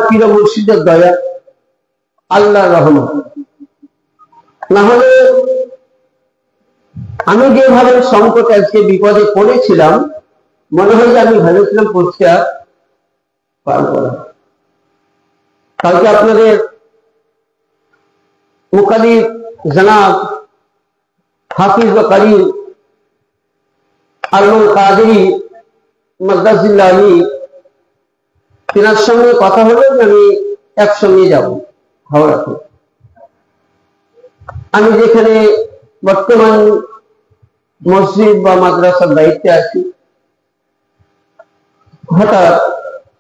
পীর মুর্শিদের দয়া, আল্লাহর রহমত। না হলে আমি যেভাবে সংকটে আজকে বিপদে পড়েছিলাম, মনে হয় যে আমি ভেবেছিলাম পরীক্ষা পারব না। কালকে আপনাদের মুকাদ্দিম জনাব হাফিজ ও কারি আলমুল কাদেরী মাদ্রাসুল্লাহ আলী তিনার সঙ্গে কথা হলো যে আমি একসঙ্গে যাব হাওড়াতে। আমি যেখানে বর্তমান মসজিদ বা মাদ্রাসার দায়িত্বে আছি, হঠাৎ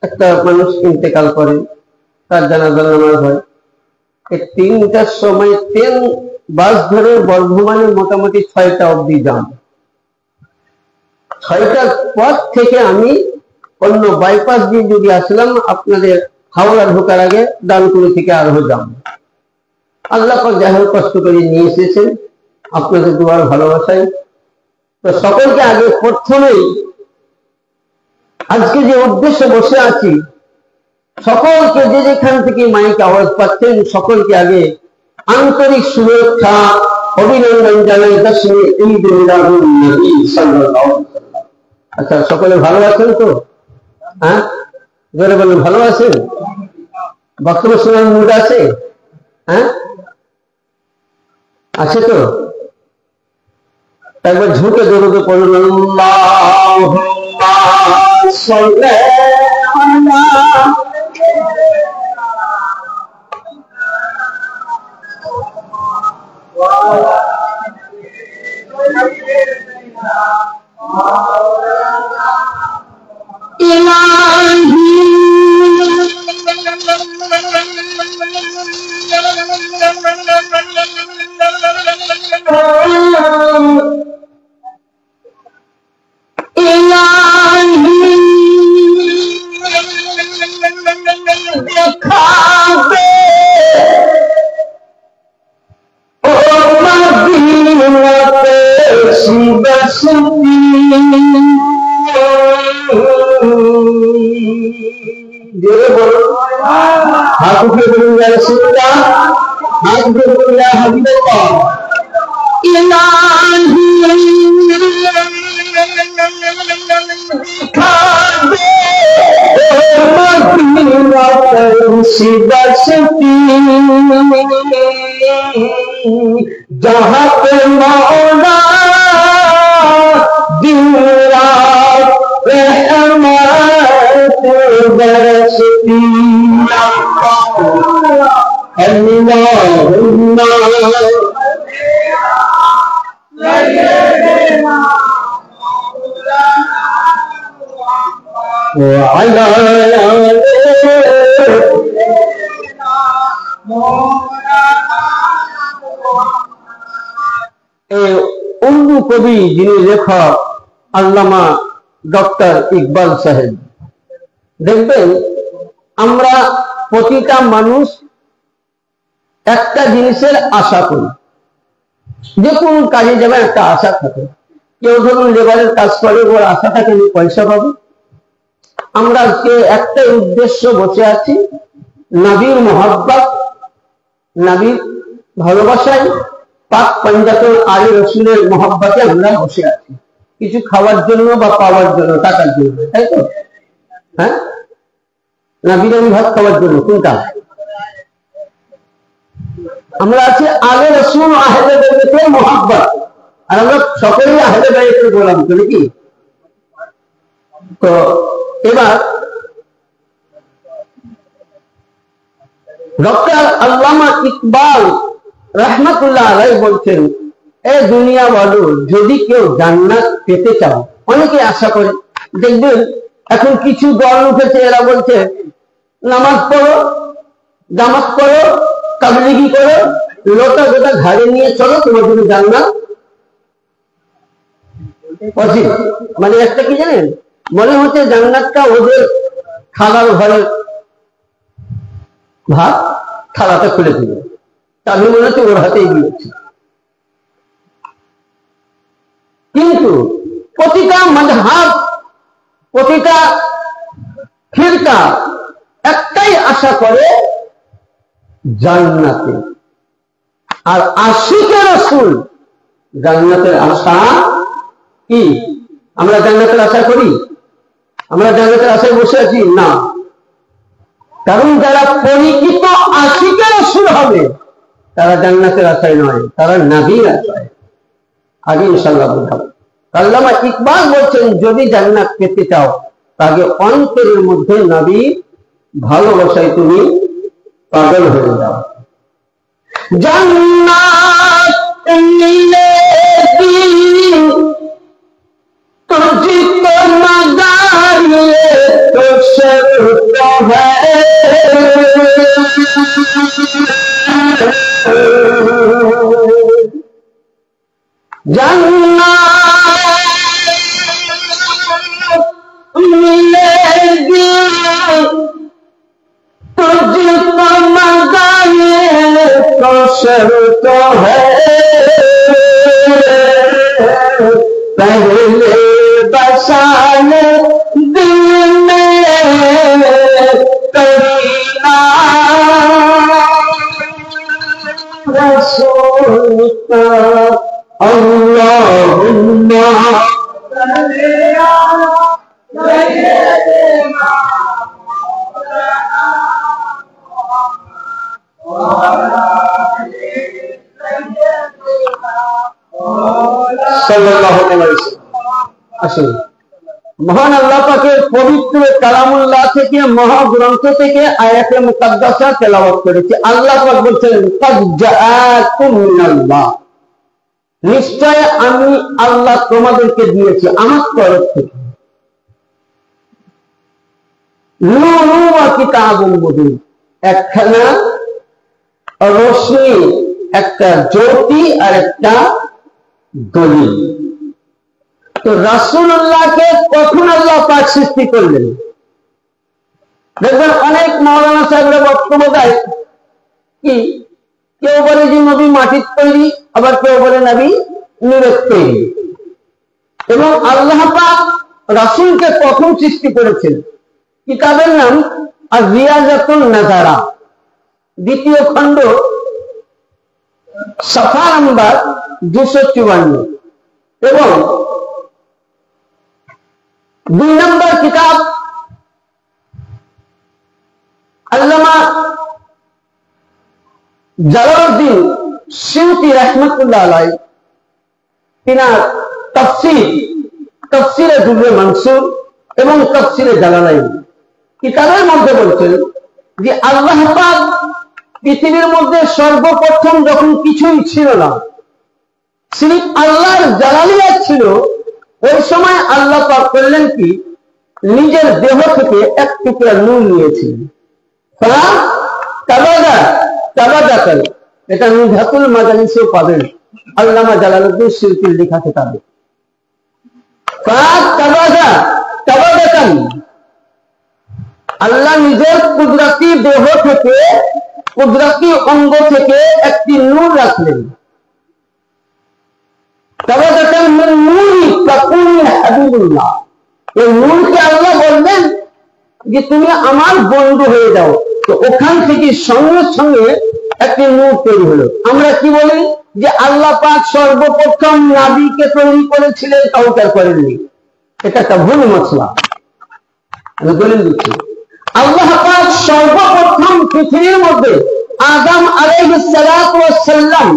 একটা মানুষ ইন্তেকাল করে, তার জানাজা নামাজ হয়। 3টার সময় ট্রেন বাস ধরে বর্ধমানে মোটামুটি 6টা অবধি যান। 6টার পর থেকে আমি অন্য বাইপাস দিয়ে যদি আসলাম, আপনাদের হাওড়া ঢোকার আগে ডানকুনি থেকে আরো যান। আল্লাহ যাই হোক কষ্ট করে নিয়ে এসেছেন আপনাদের দুয়ার ভালোবাসায়। তো সকলকে আগে প্রথমেই আজকে যে উদ্দেশ্যে বসে আছি, সকলকে যে যেখান থেকে মাইক আওয়াজ পাচ্ছেন সকলকে আগে আন্তরিক শুভেচ্ছা অভিনন্দন জানাই। দশমী ঈদ মিলাদুন নবী সাল্লাল্লাহু আলাইহি ওয়াসাল্লাম। আচ্ছা, সকলে ভালো আছেন তো? হ্যাঁ, জোরে বলুন, ভালো আছেন? বক্তব্য শোনার মুড আছে? হ্যাঁ, আছে তো? একবার ঝুঁকে দরুদ পড়ুন, আল্লাহুম্মা সাল্লি আলা जहाँ पे मौला दिन रात रहमत बरसती। अल्लाहुम्मा वअला उर्दू कवि जिन्हें लेखक আল্লামা ডক্টর ইকবাল সাহেব। দেখবেন আমরা প্রতিটা মানুষ একটা জিনিসের আশা করি, যে কোন কাজে যাবে একটা আশা থাকে। কেউ ধরুন লেবারের কাজ করে, ওর আশা থাকে আমি পয়সা পাবো। আমরা আজকে একটা উদ্দেশ্য বসে আছি, নবীর মোহাব্বত, নবীর ভালোবাসায়, পাক পঞ্জাবের আলী রসুলের মোহাব্বতে আমরা বসে আছি, কিছু খাওয়ার জন্য বা পাওয়ার জন্য, টাকার জন্য, তাই তো? হ্যাঁ, না বিরিয়ানি ভাত খাওয়ার জন্য? কোনটা? আমরা আছি আলে রসুল আহলে বাইতের মোহাব্বত, আর আমরা সকলেই আহলে বাইতের গোলাম করি কি? তো এবার ডক্টর আল্লামা ইকবাল রহমতুল্লাহ আলাইহি বলছেন, এ দুনিয়া বলো, যদি কেউ জান্নাত পেতে চাও, অনেকে আশা করে। দেখবেন এখন কিছু দল উঠেছে, এরা বলছে নামাজ পড়ো, জামাত করো, তাবলীগি করো, লোটা গোটা ঘাড়ে নিয়ে চলো, তোমার জন্য জান্নাত পসিবল। মানে একটা কি জানেন, মনে হচ্ছে জান্নাতটা ওদের খালার ঘরের ভাত থালাটা খুলে দিল, চাবি মনে হচ্ছে ওর হাতেই দিয়েছে। কিন্তু প্রতিটা মাযহাব, প্রতিটা ফিরকা একটাই আশা করে জান্নাতে, আর আশিকে রাসূল জান্নাতের আশা কি? আমরা জান্নাতের আশা করি? আমরা জান্নাতের আশায় বসে আছি না। কারণ যারা পরিচিত আশিকে রাসূল হবে তারা জান্নাতের আশায় নয়, তারা নবীর আশায়। আগে ইনশাআল্লাহ বুঝাবো। আল্লামা ইকবাল বলছেন, যদি জান্নাত পেতে চাও তাকে অন্তরের মধ্যে নবী ভালোবাসায় তুমি পাগল হয়ে যাও। জান্নাত মিলেগি तुझको मगाए तो शर्त है, जन्नत मिलेगी तुझको मगाए तो शर्त है, पहले बसाने दिल में करीना रसूल का अल्लाहुम्मा सल्ली अला सय्यिदिना सल्लल्लाहु अलैहि वसल्लम। আসুন, মহান আল্লাহ পাকের পবিত্র কালামুল্লাহ থেকে, মহাগ্রন্থ থেকে আয়াতে মুকাদ্দাসা তেলাওয়াত করেছি। আল্লাহ পাক বলছেন, কাদ জাআকুম মিনাল্লাহ, নিশ্চয় আমি আল্লাহ তোমাদেরকে দিয়েছি আমার তরফ থেকে নূরুন ওয়া কিতাবুম মুবিন, একখানা রশ্মি, একটা জ্যোতি আর একটা দলিল। তো রাসূলুল্লাহকে কখন আল্লাহ পাক সৃষ্টি করলেন? দেখবেন অনেক মাওলানা সাহেবরা বক্তব্য দেয় কি, কেউ বলে যে নবী মাটির তৈরি, আবার কেউ বলে নবী নূরের তৈরি। এবং আল্লাহ পাক রাসূলকে কখন সৃষ্টি করেছেন? কিতাবের নাম আর রিয়াজাতুন নাজারা, দ্বিতীয় খণ্ড, সাফা নাম্বার 254, এবং 2 নম্বর কিতাব আল্লামা জালালউদ্দিন সিউতি রাহমাতুল্লাহ আলাইহি তিনার তাফসীরে দুররে মানসুর এবং তাফসীরে জালালাইন কিতাবের মধ্যে বলছেন যে আল্লাহ পাক পৃথিবীর মধ্যে সর্বপ্রথম যখন কিছুই ছিল না, সির্ফ আল্লাহর জালালিয়াত ছিল, ওই সময় আল্লাহ পাক করলেন কি, নিজের দেহ থেকে এক টুকরা নূর নিয়েছিলেন। এটা নিধাতুল মাজালিসেও পাবেন, আল্লামা জালালউদ্দিন সিউতির লেখা কিতাবে। আল্লাহ নিজের কুদরতি দেহ থেকে, কুদরতি অঙ্গ থেকে একটি নূর রাখলেন। আল্লাহ বললেন যে তুমি আমার বন্ধু হয়ে যাও। তো ওখান থেকে সঙ্গে সঙ্গে একটি নূর তৈরি হলো। আমরা কি বলি যে আল্লাহ পাক সর্বপ্রথম নবীকে তৈরি করেছিলেন, কাউকে করেননি। এটা একটা ভুল মশলা। আমি দলিল দিচ্ছি, আল্লাহ পাক সর্বপ্রথম পৃথিবীর মধ্যে আদম আলাইহিস সালাতু ওয়াস সালাম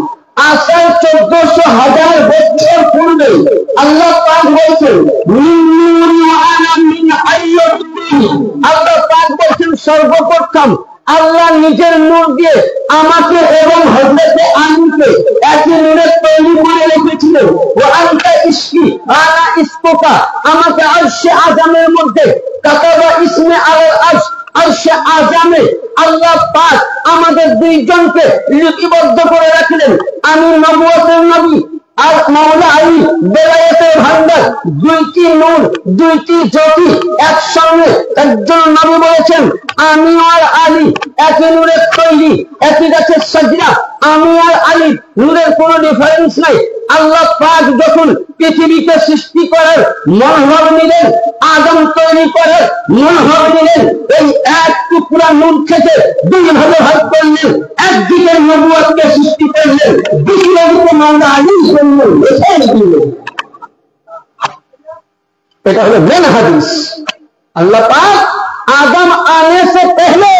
আসার 1400,000 বছর পূর্বে আল্লাহ পাক বলছেন, আল্লাহ পাক বলছেন সর্বপ্রথম আল্লাহ নিজের নূর দিয়ে আমাকে এবং হযরতে আলীকে একই নূরে তৈরি করে রেখেছিলেন। ও আনতা ইসকি আনা ইসকুকা, আমাকে আরশে আযমের মধ্যে কাতাবা ইসমে আলাল আরশ, আরশে আযমে আল্লাহ পাক আমাদের দুইজনকে লিপিবদ্ধ করে রাখলেন। আমি নবুয়তের নবী, আর মাওলা আলী বেলায়েতের ভান্ডার, দুইটি নূর, দুইটি জ্যোতি একসঙ্গে। একজন নবী বলেছেন আমি আর আলী একই নূরের তৈরি, একই গাছের সাজরা। আমি আর আলী নূরের কোনো ডিফারেন্স নাই। আল্লাহ পাক যখন পৃথিবীকে সৃষ্টি করার মনোভাব নিলেন, আদম তৈরি করার মনোভাব নিলেন, এই এক টুকরা নূর থেকে দুই ভাগে ভাগ করলেন। একদিকে নবুয়তকে সৃষ্টি করলেন, দ্বিতীয় দিকে মাওলা আলী করলেন। এটা হলো মেন হাদিস। अल्लाह पाक आदम आने से पहले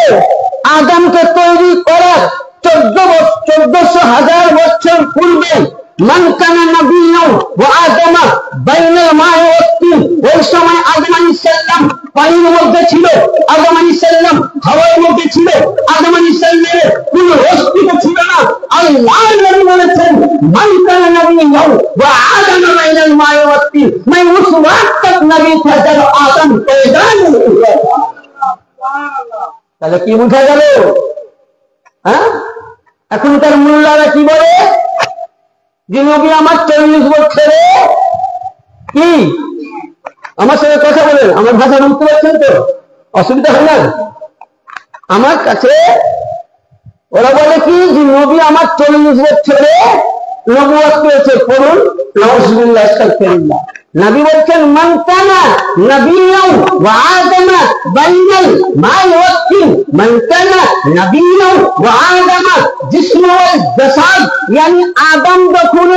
आदम के तैरी करार 1400 বছর পূর্বে মান কানা নবিয়্যান ওয়া আদম বাইনাল মা'i ওয়াত তিন, ওই সময় আদম আলাইহিস সালাম পানির মধ্যে ছিল, আদম আলাইহিস সালাম হাওয়ার মধ্যে ছিল, আদম আলাইহিস সালামের কোনো অস্তিত্ব ছিল না। আল্লাহ নবী বলেছেন মান কানা নবিয়্যান ওয়া আদম বাইনাল মা'i ওয়াত তিন, मैं उस वक्त तक नबी था जब आदम पैदा नहीं हुआ। তাহলে কি বুঝা গেল? হ্যাঁ, এখনকার মোল্লারা কি বলে যে নবী আমার 40 বছরে, কি আমার সঙ্গে কথা বলেন, আমার ভাষা বুঝতে পারছেন তো, অসুবিধা হয় না? আমার কাছে ওরা বলে কি যে নবী আমার 40 বছরে নবুয়ত পেয়েছে। পড়ুন নাউযুবিল্লাহ আস্তাগফিরুল্লাহ। নবী বলছেন মান কানা নবিয়্যান ওয়া আদম বাইনাল মা'i ওয়াত তিন, মান কানা নবিয়্যান ওয়া আদম জিসমু ওয়াল জাসাদ, yani আদম যখন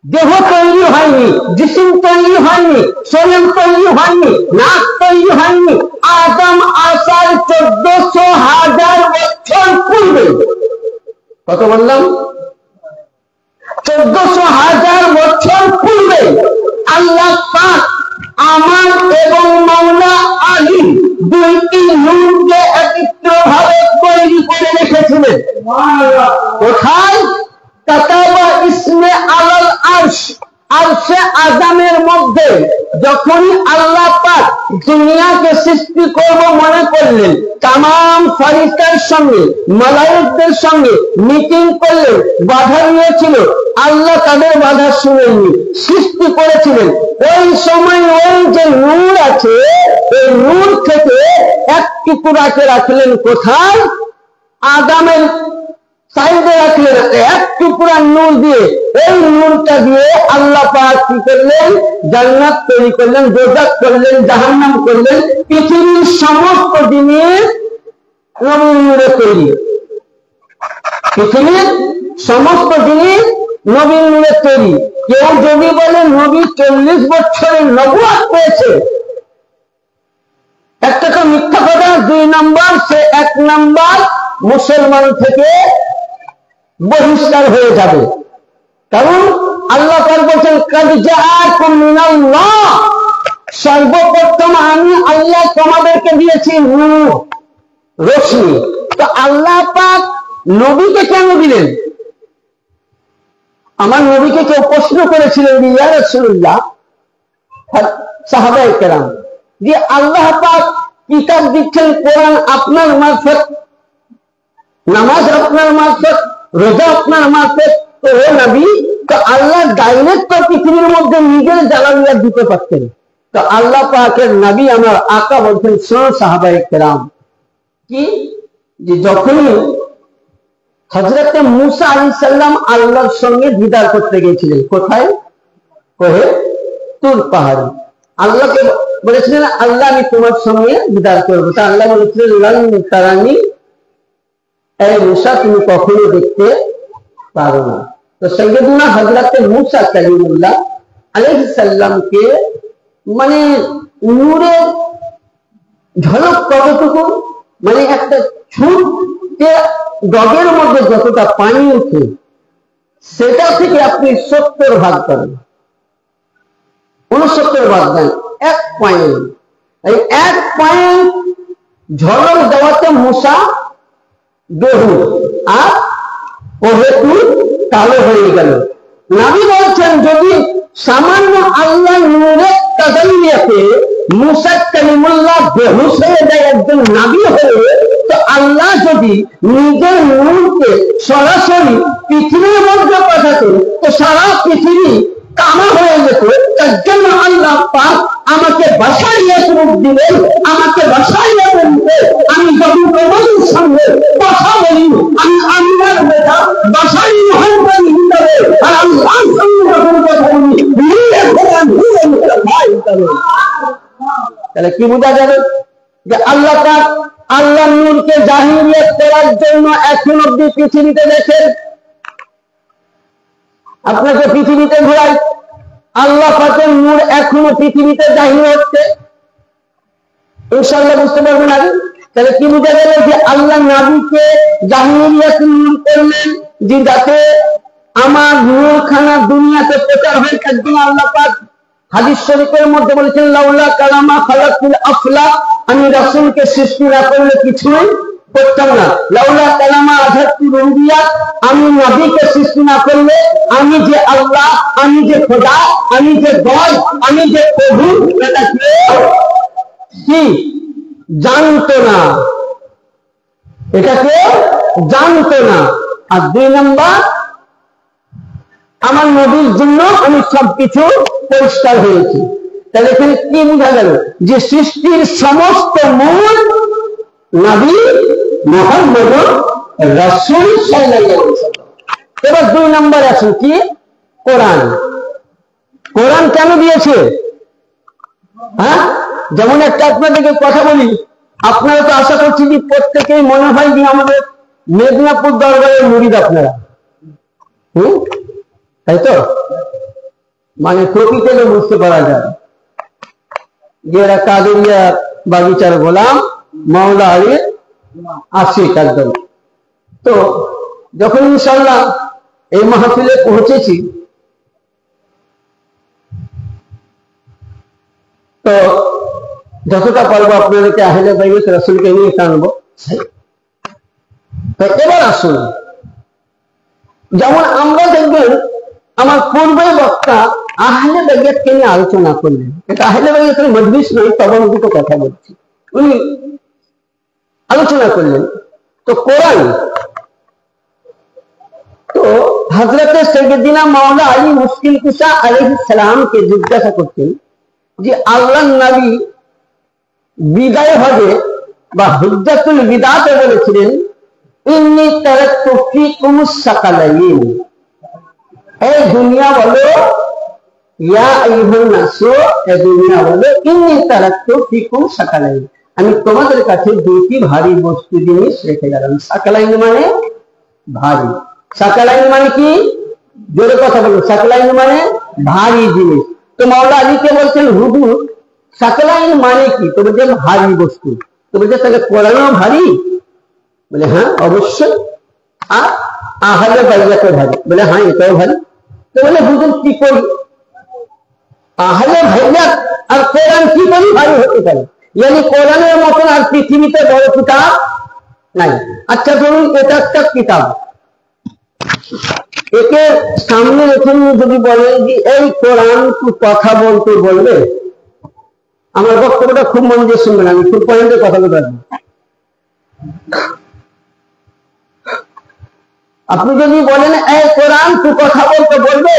দেহ তৈরি হয়নি, জিসিম তৈরি হয়নি, শরীর তৈরি হয়নি, নাক তৈরি হয়নি, আদম আসার 1400 বছর পূর্বে। কত বললাম? 1400 বছর পূর্বে আল্লাহ পাক আমার এবং মাওলা আলী দুইটি নূরকে একত্রভাবে তৈরি করে রেখেছিলেন। কোথায়? কাতাবা ইসমে আলাল আরশ, আরশে আযমের মধ্যে। যখনই আল্লাহ পাক দুনিয়াকে সৃষ্টি করব মনে করলেন, তামাম ফেরেশতার সঙ্গে মালায়েকদের সঙ্গে মিটিং করলেন, বাধা নিয়েছিল, আল্লাহ তাদের বাধা শুনেননি, সৃষ্টি করেছিলেন। ওই সময় ওই যে নূর আছে, এই নূর থেকে এক টুকরাকে রাখলেন কোথায়? আদমের সাইডে রাখলেন এক টুকরা নূর দিয়ে। এই নূরটা দিয়ে আল্লাহ পাক কি করলেন? জান্নাত তৈরি করলেন, দোজখ করলেন, জাহান্নাম করলেন। পৃথিবীর সমস্ত জিনিস নবীর নূরে তৈরি। পৃথিবীর সমস্ত জিনিস নবীর নূরে তৈরি। কেউ যদি বলে নবী 40 বছরের নবুয়ত পেয়েছে, একটা তো মিথ্যা কথা। 2 নম্বর, সে 1 নম্বর মুসলমান থেকে বহিষ্কার হয়ে যাবে। কারণ আল্লাহ পাক বলেন কাদ জাআকুম মিনাল্লাহ, সর্বপ্রথম আমি আল্লাহ তোমাদেরকে দিয়েছি নূর, রোশনি। তো আল্লাহ পাক নবীকে কেন দিলেন? আমার নবীকে কেউ প্রশ্ন করেছিলেন ইয়া রাসূলুল্লাহ, সাহাবায়ে কেরাম, যে আল্লাহ পাক কিতাব দিচ্ছেন, কোরআন আপনার মারফত, নামাজ আপনার মারফত, রোজা আপনার মারফত, তো ও নবী, তো আল্লাহ ডাইরেক্ট তো পৃথিবীর মধ্যে নিজের জ্বালানিয়া দিতে পারতেন। তো আল্লাহ পাকের নবী আমার আকা বলছেন, শোনো সাহাবায়ে কেরাম, কি যে যখনই হযরতে মুসা আলাইহিস সালাম আল্লাহর সঙ্গে দিদার করতে গিয়েছিলেন, কোথায়? কোহে তুর পাহাড়ে। আল্লাহকে বলেছিলেন আল্লাহ আমি তোমার সঙ্গে দিদার করবো। তা আল্লাহ বলেছিলেন লান তারানি, এই মুসা তুমি কখনো দেখতে পারো না। তো সাইয়্যিদুনা হযরতে মুসা কালিমুল্লাহ আলাইহিস সালামকে মানে নূরের ঝলক কতটুকু, মানে একটা ছুটে ডগের মধ্যে যতটা পানি উঠে সেটা থেকে আপনি 70 ভাগ করেন, 69 ভাগ দেন, 1 পয়েন্ট। এই 1 পয়েন্ট ঝলক দেওয়াতে মুসা বেহু আর ওহেতু কালো হয়ে গেল। নবী বলছেন যদি সামান্য আল্লাহ নূরের তাজাল্লিয়াতে মুসা কালিমুল্লাহ বেহুশ হয়ে যায় একজন নবী হয়ে, তো আল্লাহ যদি নিজের নূরকে সরাসরি পৃথিবীর মধ্যে পাঠাতেন তো সারা পৃথিবী কামা হয়ে যেত। তার জন্য আল্লাহ পাক আমাকে বাসাইয়া রূপ দিলেন, আমাকে বাসাইয়া বলতে আমি যখন তোমাদের সঙ্গে কথা বলি আমি আল্লাহর বেটা বাসাই মোহাম্মদ হিসাবে, আর আল্লাহর সঙ্গে যখন কথা বলি তাহলে কি বোঝা যাবে যে আল্লাহ পাক আল্লাহ নূরকে জাহিরিয়াত করার জন্য এখন অব্দি পৃথিবীতে দেখেন। আপনাকে পৃথিবীতে ঘোরাই, আল্লাহ পাকের নূর এখনো পৃথিবীতে জাহির হচ্ছে, ইনশাআল্লাহ বুঝতে পারবেন আগে। তাহলে কি বোঝা গেল যে আল্লাহ নবীকে জাহিরিয়াত নূর করলেন যে যাতে আমার নূরখানা দুনিয়াতে প্রচার হয়। তার জন্য আল্লাহ পাক হাদিস শরীফের মধ্যে বলেছেন লাউলা কালামা খালাকুল আফলাক, আমি রাসূলকে সৃষ্টি না করলে কিছুই করতাম না। লাউলা কালামা আযাতুর রুবিয়াত, আমি নবীকে সৃষ্টি না করলে আমি যে আল্লাহ, আমি যে খোদা, আমি যে গড, আমি যে প্রভু এটা কি জানতো না, এটাকে জানতো না। আর 2 নম্বর, আমার নবীর জন্য আমি সবকিছু পরিষ্কার হয়েছি। তাহলে এখানে কি বোঝা গেল যে সৃষ্টির সমস্ত মূল নবী মুহাম্মদ রাসূল সাল্লাল্লাহু আলাইহি ওয়াসাল্লাম। এবার 2 নম্বর আছে কি কোরআন। কোরআন কেন দিয়েছে? হ্যাঁ, যেমন একটা আপনাদেরকে কথা বলি, আপনারা তো আশা করছি যে প্রত্যেকেই মনে হয় যে আমাদের মেদিনীপুর দরবারের মুরিদ আপনারা, তাই তো? মানে কপি থেকে বুঝতে পারা যায় যে এরা কাদেরিয়া বাগিচার গোলাম, মাওলা আলীর আশিক একদম। তো যখন ইনশাআল্লাহ এই মাহফিলে পৌঁছেছি তো যতটা পারবো আপনাদেরকে আহলে বাইত রাসূলকে নিয়ে টানবো। এবার আসুন, যেমন আমরা দেখবেন আমার পূর্বে বক্তা আহলে বাইতকে নিয়ে আলোচনা করলেন। এটা আহলে বাইতের মজলিস নয়, তখন দুটো কথা বলছি। উনি আলোচনা করলেন তো কোরআন, তো হযরতে সাইয়্যিদিনা মাওলা আলী মুশকিল কুশা আলাইহিস সালামকে জিজ্ঞাসা করতেন যে আল্লাহর নবী বিদায় হজে বা হুজ্জাতুল বিদাতে বলেছিলেন ইন্নী তারাকতু ফীকুমুস সাকালাইন, এই দুনিয়া বলো ইয়া আইয়ুহান নাসু, এই দুনিয়া বলো ইন্নী তারাকতু ফীকুম সাকালাইন, আমি তোমাদের কাছে 2টি ভারী বস্তু জিনিস রেখে গেলাম। সাকালাইন মানে ভারী। সাকালাইন মানে কি? জোরে কথা বলুন। সাকালাইন মানে ভারী জিনিস। তো মাওলা আলীকে বলছেন হুজুর সাকালাইন মানে কি? তো বলছে ভারী বস্তু। তো বলছে তাহলে কোরআনও ভারী? বলে হ্যাঁ অবশ্যই। আর আহলে বাইতে ভারী? বলে হ্যাঁ এটাও ভারী। তো বলে হুজুর কি করি? আহলে বাইত আর কোরআন কি করে ভারী হতে পারে? यानी কোরআনের মতন আর পৃথিবীতে বড় কিতাব নাই। আচ্ছা ধরুন এটা একটা কিতাব, একে সামনে রেখে যদি বলেন যে এই কোরআন কি কথা বলতে বলবে, আমার বক্তব্যটা খুব মন দিয়ে শুনবেন, আমি খুব পয়েন্টে কথা বলতে পারবো। আপনি যদি বলেন এই কোরআন কি কথা বলতে বলবে,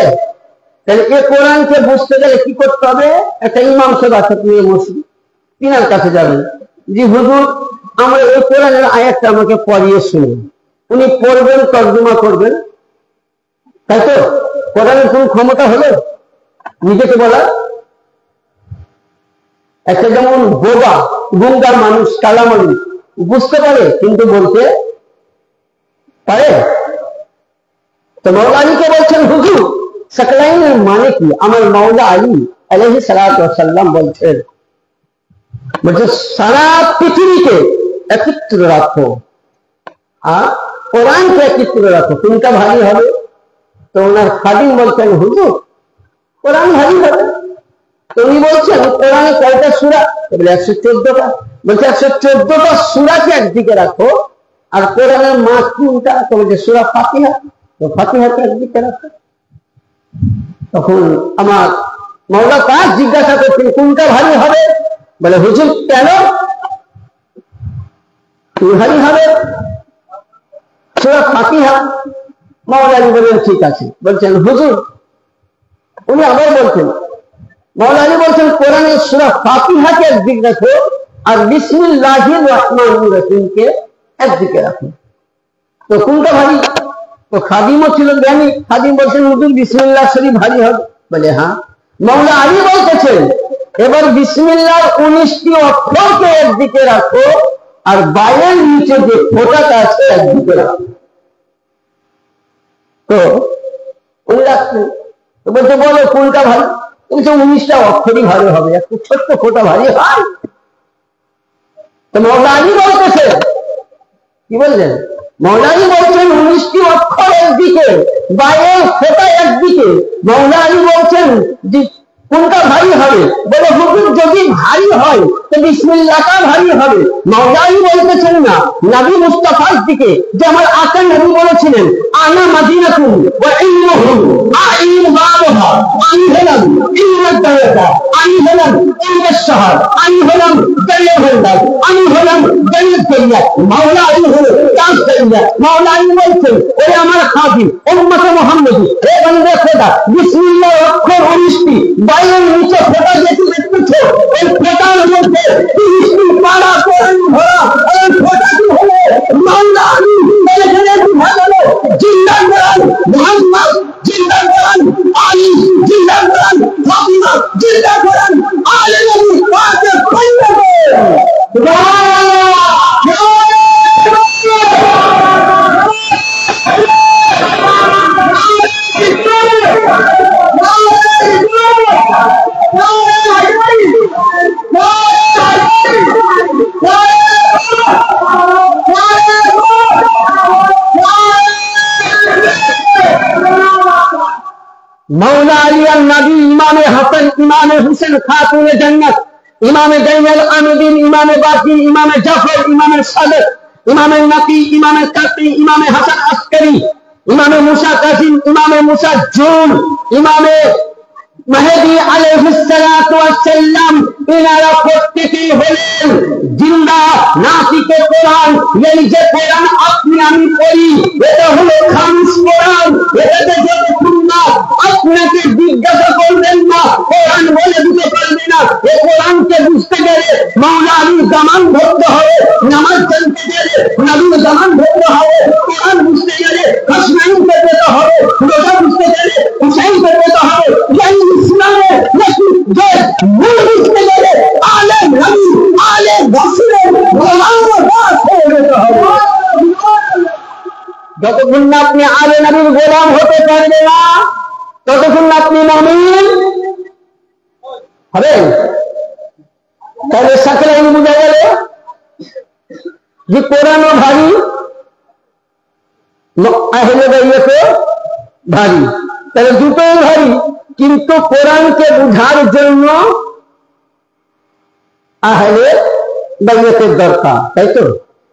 তাহলে এই কোরআনকে বুঝতে গেলে কি করতে হবে? একটা ইমাম সাহেব আছে প্রিয় মসজিদ, তিনার কাছে যাবেন, জি হুজুর আমরা এই কোরআনের আয়াতটা আমাকে পড়িয়ে শুনুন। উনি পড়বেন, তর্জমা করবেন, তাই তো? কোরআনের কোন ক্ষমতা হলো নিজেকে বলা? একটা যেমন বোবা গুঙ্গার মানুষ, কালা মানুষ বুঝতে পারে কিন্তু বলতে পারে। তো মাওলা আলীকে বলছেন হুজুর সাকালাইনের মানে কি? আমার মাওলা আলী আলাইহিস সালাতু ওয়াস সালাম বলছেন, বলছে সারা পৃথিবীকে একত্র রাখো আর কোরআনকে একত্র রাখো, কোনটা ভারী হবে? তো ওনার খাদিম বলছেন হুজুর কোরআন ভারী হবে। তো উনি বলছেন কোরআনে কয়টা সূরা? বলে 114টা। বলছে 114টা সূরাকে একদিকে রাখো আর কোরআনের মাছ কোনটা? তো বলছে সূরা ফাতিহা। তো ফাতিহাকে একদিকে রাখো। তখন আমার মাওলা পাক জিজ্ঞাসা করছেন কোনটা ভারী হবে? বলে হুজুর কেন ভারী হবে? সূরা ফাতিহা। মাওলা আলী বললেন ঠিক আছে। বলছেন হুজুর, উনি আবার বলছেন, মাওলা আলী বলছেন কোরআনের সূরা ফাতিহাকে একদিকে রাখো আর বিসমিল্লাহির রহমানির রহিমকে একদিকে রাখো। তো কোনটা ভারী? তো খাদিমও ছিল জ্ঞানী, খাদিম বলছেন হুজুর বিসমিল্লাহ শরীফ ভারী হবে। বলে হ্যাঁ। মাওলা আলী বলতেছেন এবার বিসমিল্লাহ 19টি অক্ষরকে একদিকে রাখো আর বায়ের নিচে যে ফোঁটাটা আছে একদিকে রাখো। তো উনি রাখছেন, তো বলতে বলো কোনটা ভারী? বলছে 19টা অক্ষরই ভারী হবে, একটু ছোট্ট ফোঁটা ভারী হয়। তো মাওলা আলী বলতেছেন, কি বললেন? মাওলা আলী বলছেন 19টি অক্ষর একদিকে, বায়ের ফোঁটা একদিকে। মাওলা আলী বলছেন যে কোনটা ভারী হবে? বলে হুজুর যদি ভারী হয় তো বিসমিল্লাহটা ভারী হবে। মাওলা আলী বলতেছেন না, নবী মুস্তাফার দিকে যে আমার আকা নবী বলেছিলেন আনা মাদিনাতুন ওয়া ইন্নাহুম আইন বাবহা, আমি হলাম ইন্নাত দাওয়াতা, আমি হলাম ইন্নাত শহর, আমি হলাম দরিয়া ভান্ডার, আমি হলাম জান্নাত দরিয়া। মাওলা আলী হলো তাজ দরিয়া। মাওলা আলী বলছেন ওরে আমার খাদিম উম্মতে মুহাম্মদী, হে বান্দা খোদা, বিসমিল্লাহ অক্ষর 19টি, বায়ের নিচে ফোঁটা যেটি দেখতেছো ওই ফোঁটার মধ্যে 30টি পারা কোরআন ভরা। ওই ফোঁটাটি হলো মাওলা আলী। এখানে বোঝা গেল জিন্দা কোরআন মুহাম্মদ, জিন্দা কোরআন আলী, জিন্দা কোরআন ফাতিমা, জিন্দা কোরআন আলী নবী পাকে কইবে। मौला अली नबी, इमाम हसन, इमाम हुसैन, खातून जन्नत, इमाम जैनुल आबिदीन, इमाम बाकी, इमाम जाफर, इमाम सादिक, इमाम नकी, इमाम तकी, इमाम हसन अस्करी, इमाम मूसा कासिम, इमाम मूसा जून, इमाम মেহেদী আলাইহিস সালাতু ওয়াস সালাম, ইনারা প্রত্যেকেই হলেন জিন্দা নাসিকে কোরআন। এই যে কোরআন আপনি আমি পড়ি এটা হলো খামস কোরআন, এটা যতক্ষণ না আপনাকে জিজ্ঞাসা করবেন না কোরআন বলে দিতে পারবে না। এই কোরআনকে বুঝতে গেলে মাওলা আলীর জামান ধরতে হবে, নামাজ জানতে গেলে নবীর জামান ধরতে হবে, কোরআন বুঝতে গেলে হাসনাইনকে পেতে হবে, রোজা বুঝতে গেলে হুসাইনকে পেতে হবে। ইসলামে যে মূল বুঝতে গেলে আলে নবী আলে রাসূলের গোলাম হতে হবে। যতক্ষণ না আপনি আলে নবীর গোলাম হতে পারবে না ততক্ষণ আপনি মুমিন হবেন। তাহলে সাথে বোঝা গেল যে কোরআনও ভারী, আহলে বাইতও ভারী, তাহলে দুটোই ভারী। কিন্তু কোরআনকে বুঝার জন্য আহলে বাইতের দরকার, তাই তো?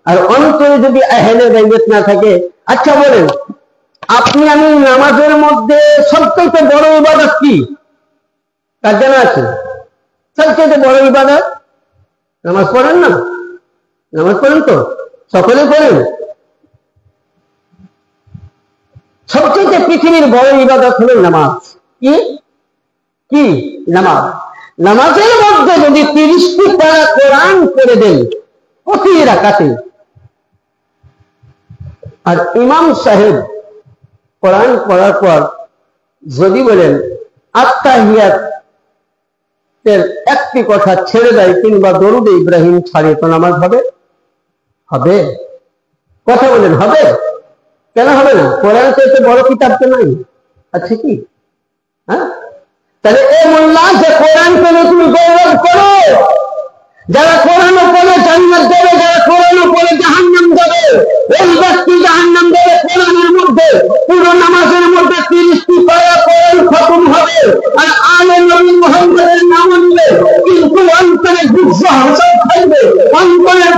আর অন্তরে যদি আহলে বাইত না থাকে। আচ্ছা বলেন, আপনি আমি নামাজের মধ্যে সবচেয়ে বড় ইবাদত কি? কার জানা আছে? সবচেয়ে বড় ইবাদত নামাজ পড়েন না? নামাজ পড়েন তো? সকলে পড়েন। সবচেয়ে পৃথিবীর বড় ইবাদত হলো নামাজ। কি কি? নামাজ। নামাজের মধ্যে যদি 30টি পারা কোরআন পড়ে দেন প্রতি রাকাতে, আর ইমাম সাহেব কোরআন পড়ার পর যদি বলেন আত্তাহিয়াত এর একটি কথা ছেড়ে দেয় কিংবা দরুদ ইব্রাহিম ছাড়ে, তো নামাজ হবে? হবে? কথা বলেন হবে? কেন হবে না? কোরআন তো এত বড় কিতাব তো নাই, আচ্ছা কি? হ্যাঁ, তাহলে এই মোল্লা যে কোরআন পেলে তুমি গৌরব করো, যারা কোরআন পড়ে জান্নাত যাবে, যারা কোরআন পড়ে জাহান্নাম যাবে। ওই ব্যক্তি জাহান্নাম যাবে কোরআনের মধ্যে। পুরো নামাজের মধ্যে 30টি পারা কোরআন খতম হবে আর আলে নবী মুহাম্মদের নাম নিবে, কিন্তু অন্তরে গুজ্জ হাসান থাকবে, অন্তরের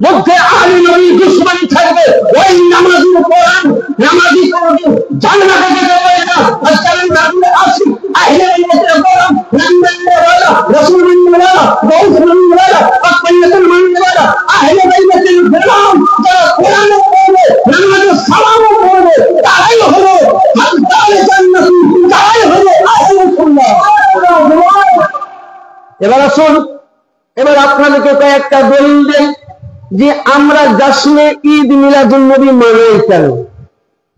মধ্যে আলে নবী দুশমনী থাকবে। ওই নামাজের কোরআন নামাজি কোনদিন জান্নাতে যেতে পারে না। আসলে নামে আসি আহলে বাইতের গোলাম, নামদারওয়ালা, রাসূলুল্লাহ, গাউসুল্লাহ, আকিয়াতুল মানওয়ালা, আহলে বাইতের গোলাম যারা কোরআন পড়বে, নামাজে সালাম পড়বে, তারাই এবার আসুন, এবার আপনাদেরকে কয়েকটা দলিল দেই যে আমরা জশ্নে ঈদ মিলাদুন নবী মানাই কেন।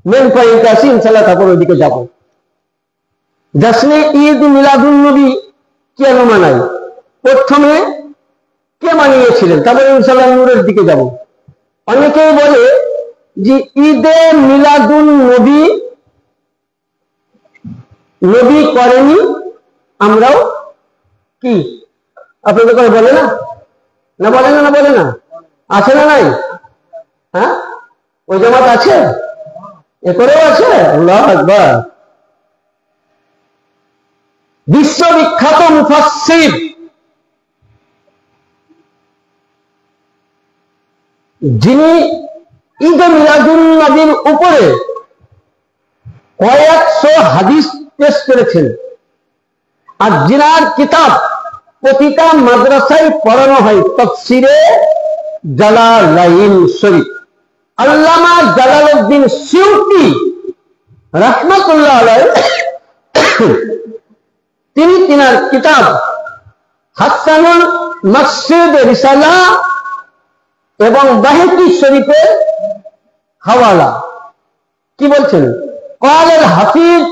মেন পয়েন্ট আছে, ইনশাআল্লাহ তারপর ওইদিকে যাব। জশ্নে ঈদ মিলাদুন নবী কেন মানাই, প্রথমে কে মানিয়েছিলেন, তারপরে ইনশাআল্লাহ নূরের দিকে যাব। অনেকেই বলে যে ঈদে মিলাদুন নবী নবী করেনি, আমরাও কি আপনাদের করে বলে না, না বলে না, না বলে না, আছে না নাই? হ্যাঁ, ওই জামাত আছে, এ করেও আছে। আল্লাহু আকবার। বিশ্ববিখ্যাত মুফাসসির যিনি ঈদে মিলাদুন নবীর উপরে কয়েকশো হাদিস পেশ করেছেন, আর জিনার কিতাব প্রতিটা মাদ্রাসায় পড়ানো হয়, তাফসিরে জালালাইন শরীফ, আল্লামা জালালউদ্দিন সিউতি রাহমাতুল্লাহ আলাইহি তিনি তিনার কিতাব হাসানুল মাকসিদ রিসালা এবং বাহকি শরীফের হাওয়ালা কি বলছেন? قال الحفيظ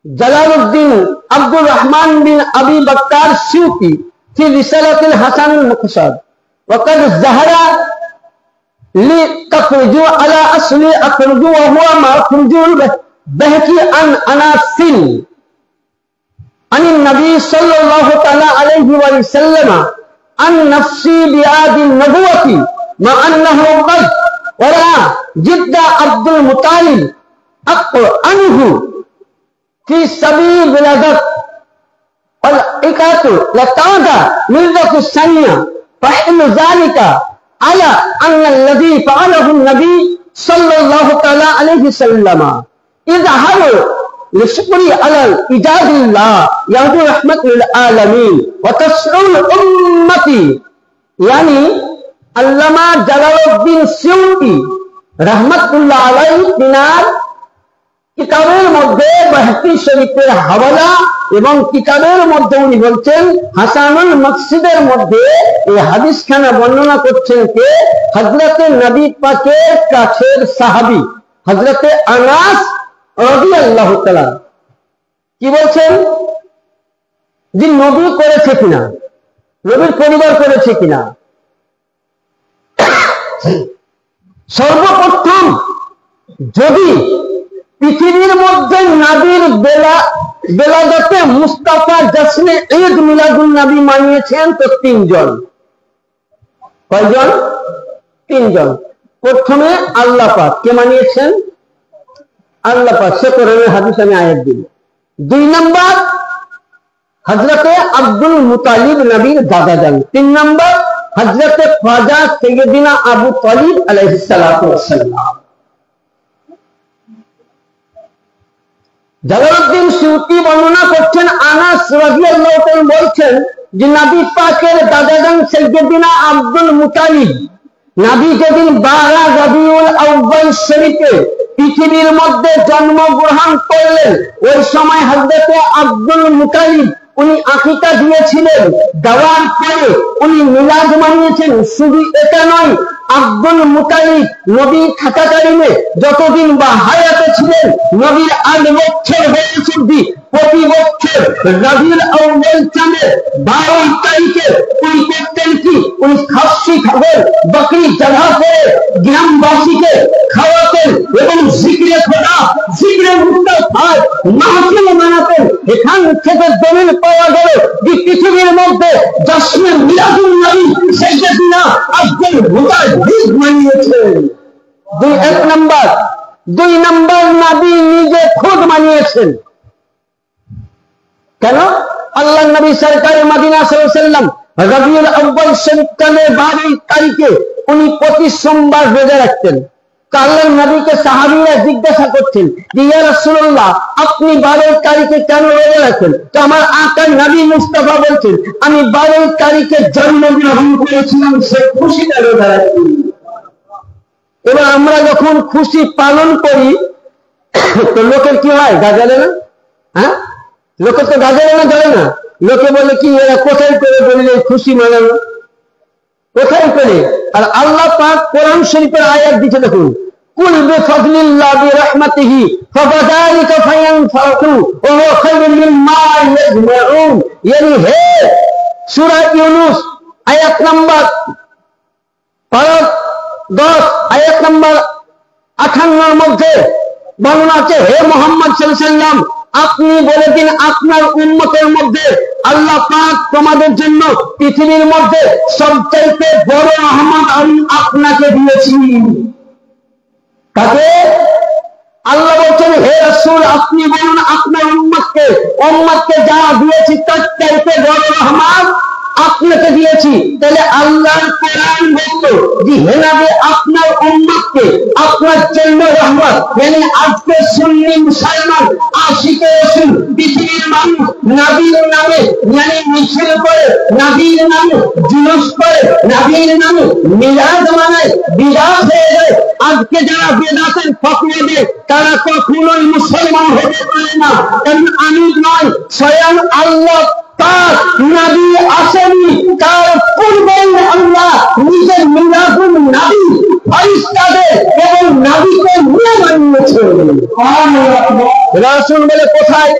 جلال الدين عبد الرحمن بن ابي بكر السيوطي في رسالة الحسن المقصد وقد ظهر لتخرجوا على اصل اخرجوا وهو مخرج البهقي عن انس عن النبي صلى الله تعالى عليه وسلم عن نفسي بهذه النبوة مع انه قد ورا جد عبد المطلب عنه في سبيل ولادت والإكات لتعدى ملة الثانية فحل ذلك على أن الذي فعله النبي صلى الله تعالى عليه وسلم إظهار لشكر على إيجاد الله يهدي رحمة للعالمين وتسعون أمتي يعني আল্লামা জালালউদ্দিন সিউতি রাহমাতুল্লাহ আলাইহি তিনার কিতাবের মধ্যে বাহকি শরীফের হাওয়ালা এবং কিতাবের মধ্যে উনি বলছেন হাসানুল মাকসিদের মধ্যে এই হাদিসখানা বর্ণনা করছেন কে? হযরতে নবী পাকের কাছের সাহাবী হযরতে আনাস রাদিয়াল্লাহু তাআলা। কি বলছেন? যে নবী করেছে কিনা, নবীর পরিবার করেছে কিনা। সর্বপ্রথম যদি পৃথিবীর মধ্যে নবীর বেলাদাতে মুস্তাফা জশ্নে ঈদ মিলাদুন নবী মানিয়েছেন তো তিনজন। কয়জন? তিনজন। প্রথমে আল্লাহ পাক কে মানিয়েছেন? আল্লাহ পাক, সে কোরআনের হাদিস আমি আয়াত দিই। দুই নাম্বার হযরতে আব্দুল মুতালিব নবীর দাদা যান। তিন নাম্বার হযরতে খ্বাজা সাইয়্যিদিনা আবু তালিব আলাইহিস সালাতু ওয়াস সালাম। জালালউদ্দিন সিউতি বর্ণনা করছেন, আনাস রাদিয়াল্লাহু তাআলা বলছেন যে নবী পাকের দাদাজান সাইয়্যিদিনা আব্দুল মুতালিব নবী যেদিন 12 রবিউল আউয়াল শরীফে পৃথিবীর মধ্যে জন্মগ্রহণ করলেন, ওই সময় হযরতে আব্দুল মুতালিব উনি আকিকা দিয়েছিলেন। দেওয়ার পরে উনি মিলাদ মানিয়েছেন। শুধু এটা নয়, আব্দুল মুতালিব নবী থাকাকালীনে যতদিন বা হায়াতে ছিলেন, নবীর 8 বছর বয়স অবধি প্রতি বছর রবিউল আউয়াল চাঁদের 12 তারিখে উনি করতেন কি? উনি খাসি খাবেন, বকরি জবাহ করে গ্রামবাসীকে খাওয়াতেন এবং জিকিরে খোদা, জিকিরে মুস্তাফা মাহফিল বানাতেন। এখান থেকে দলিল পাওয়া গেল যে পৃথিবীর মধ্যে জশ্নে মিলাদুন নবী সাইয়্যিদিনা আব্দুল মুতালিব মানিয়েছেন। এক নাম্বার। দুই নাম্বার, নবী নিজে খুদ মানিয়েছেন। কেন? আল্লাহ নবী সরকারে মদিনা সাল্লাল্লাহু আলাইহি ওয়াসাল্লাম রবিউল আউয়াল শরীফ চাঁদের 12 তারিখে উনি প্রতি সোমবার রোজা রাখতেন। আল্লাহর নবীকে সাহাবীরা জিজ্ঞাসা করছেন যে ইয়া রাসূলুল্লাহ, আপনি 12 তারিখে কেন রোজা রাখেন? তো আমার আকা নবী মুস্তাফা বলছেন, আমি 12 তারিখে জন্মগ্রহণ করেছিলাম, সে খুশিতে রোজা রাখি। এবার আমরা যখন খুশি পালন করি তো লোকের কি হয়? গাজালে না? হ্যাঁ, লোকের তো গাজালে না, জ্বলে না। লোকে বলে কি এরা কোথায় করে বললে খুশি মানানো, কোথায় করে? আর আল্লাহ পাক কোরআন শরীফের আয়াত দিতে দেখুন, কুল বিফাদলিল্লাহ বিরহমাতিহি ফাবিযালিকা ফায়ানফারু ওয়া হুয়া খায়রুম মিম্মা ইয়াজমাউন। yani হে সূরা ইউনূস আয়াত নাম্বার 10 আয়াত নাম্বার 58 এর মধ্যে বর্ণনা আছে, হে মুহাম্মদ সাল্লাল্লাহু আলাইহি ওয়াসাল্লাম আপনি বলে দিন আপনার উম্মতের মধ্যে আল্লাহ পাক তোমাদের জন্য পৃথিবীর মধ্যে সবচাইতে বড় রহমত আমি আপনাকে দিয়েছি। তাকে আল্লাহ বলছেন, হে রাসূল আপনি বলুন আপনার উম্মতকে যা দিয়েছি তার চাইতে বড় রহমত আপনাকে দিয়েছি। তাহলে আল্লাহর কোরআন বলতো যে হে নবী আপনার উম্মতকে আপনার জন্য রহমত। মানে আজকে সুন্নি মুসলমান আশিকে রাসূল পৃথিবীর মানুষ নবীর নামে মানে মিছিল করে, নবীর নামে জুলুস করে, নবীর নামে মিলাদ মানায়, বিদাত হয়ে যায়। আজকে যারা বেদাতের ফতোয়া দেয় তারা কখনোই মুসলমান হতে পারে না। কারণ আমি নয়, স্বয়ং আল্লাহ পাক নবী আসেনি, তার পূর্বে আল্লাহ নিজের মিলাদুন নবী ফেরেশতাদের এবং নবীকে নিয়ে বানিয়েছেন। রাসূল বলে কোথায়,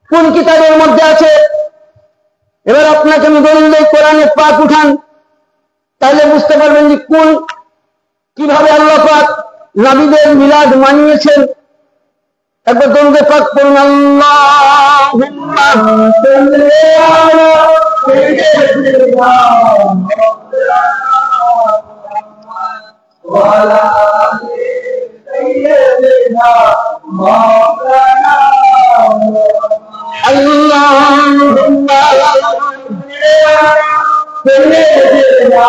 কোন কিতাবের মধ্যে আছে? এবার আপনাকে আমি দলিল দেই, কোরআনে পাক উঠান, তাহলে বুঝতে পারবেন যে কোন কিভাবে আল্লাহ পাক নবীদের মিলাদ মানিয়েছেন। একবার দরুদ পাক পড়ুন, আল্লাহুম্মা সাল্লি আলা সাইয়্যিদিনা ওয়া আলা আলি সাইয়্যিদিনা মাওলানা আল্লাহুম্মা সাল্লি আলা সাইয়্যিদিনা